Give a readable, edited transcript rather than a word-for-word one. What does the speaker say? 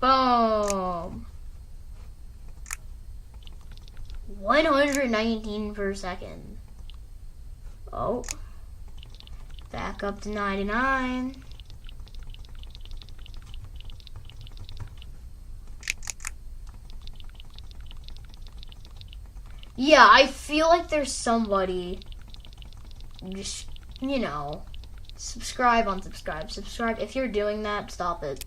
Boom. 119 per second. Oh. Back up to 99. Yeah, I feel like there's somebody, just, you know, subscribe, unsubscribe, subscribe. If you're doing that, stop it.